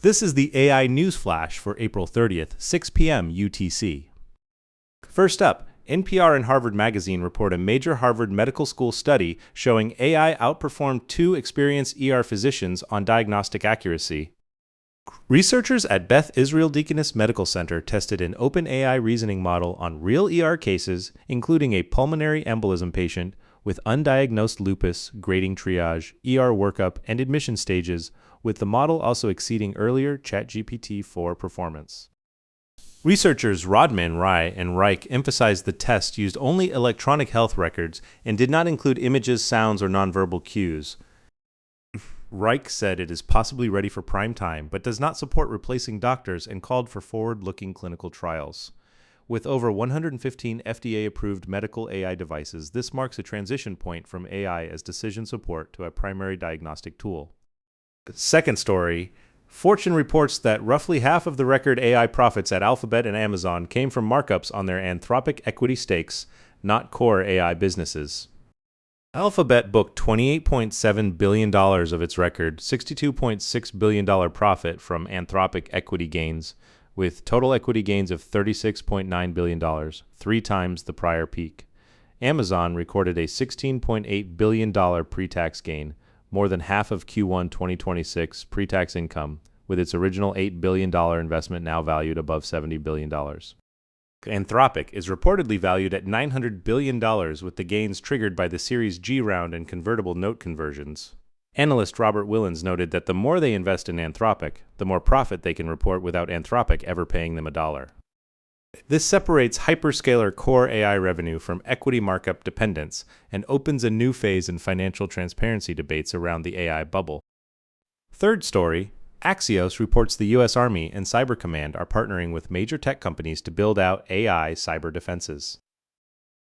This is the AI News Flash for April 30th, 6 p.m. UTC. First up, NPR and Harvard Magazine report a major Harvard Medical School study showing AI outperformed two experienced ER physicians on diagnostic accuracy. Researchers at Beth Israel Deaconess Medical Center tested an OpenAI reasoning model on real ER cases, including a pulmonary embolism patient with undiagnosed lupus, grading triage, ER workup, and admission stages, with the model also exceeding earlier ChatGPT-4 performance. Researchers Rodman, Rai, and Reich emphasized the test used only electronic health records and did not include images, sounds, or nonverbal cues. Reich said it is possibly ready for prime time, but does not support replacing doctors and called for forward-looking clinical trials. With over 115 FDA-approved medical AI devices, this marks a transition point from AI as decision support to a primary diagnostic tool. Second story, Fortune reports that roughly half of the record AI profits at Alphabet and Amazon came from markups on their Anthropic equity stakes, not core AI businesses. Alphabet booked $28.7 billion of its record $62.6 billion profit from Anthropic equity gains, with total equity gains of $36.9 billion, 3 times the prior peak. Amazon recorded a $16.8 billion pre-tax gain, more than half of Q1 2026 pre-tax income, with its original $8 billion investment now valued above $70 billion. Anthropic is reportedly valued at $900 billion, with the gains triggered by the Series G round and convertible note conversions. Analyst Robert Willens noted that the more they invest in Anthropic, the more profit they can report without Anthropic ever paying them $1. This separates hyperscaler core AI revenue from equity markup dependence and opens a new phase in financial transparency debates around the AI bubble. Third story, Axios reports the U.S. Army and Cyber Command are partnering with major tech companies to build out AI cyber defenses.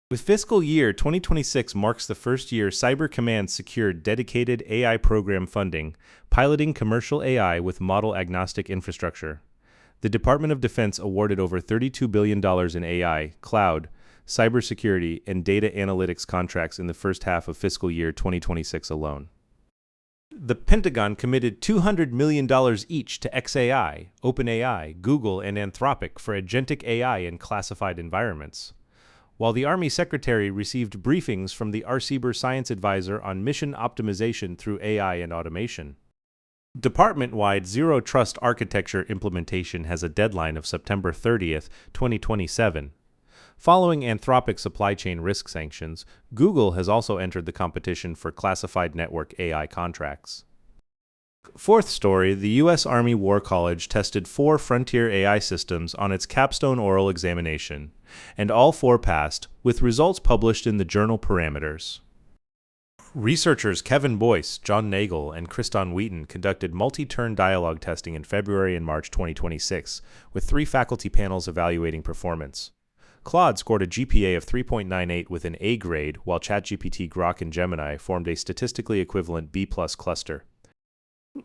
With fiscal year 2026 marks the first year Cyber Command secured dedicated AI program funding, piloting commercial AI with model-agnostic infrastructure. The Department of Defense awarded over $32 billion in AI, cloud, cybersecurity, and data analytics contracts in the first half of fiscal year 2026 alone. The Pentagon committed $200 million each to xAI, OpenAI, Google, and Anthropic for agentic AI in classified environments, while the Army Secretary received briefings from the RCBR Science Advisor on mission optimization through AI and automation. Department-wide Zero Trust architecture implementation has a deadline of September 30th, 2027. Following Anthropic supply chain risk sanctions, Google has also entered the competition for classified network AI contracts. Fourth story, the U.S. Army War College tested 4 frontier AI systems on its capstone oral examination, and all 4 passed, with results published in the journal Parameters. Researchers Kevin Boyce, John Nagel, and Kriston Wheaton conducted multi-turn dialogue testing in February and March 2026, with 3 faculty panels evaluating performance. Claude scored a GPA of 3.98 with an A grade, while ChatGPT, Grok, and Gemini formed a statistically equivalent B+ cluster.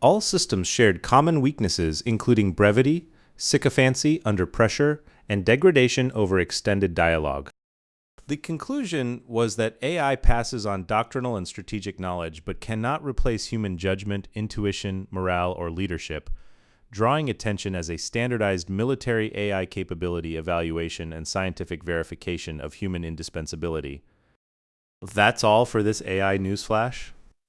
All systems shared common weaknesses, including brevity, sycophancy under pressure, and degradation over extended dialogue. The conclusion was that AI passes on doctrinal and strategic knowledge, but cannot replace human judgment, intuition, morale, or leadership, drawing attention as a standardized military AI capability evaluation and scientific verification of human indispensability. That's all for this AI News Flash.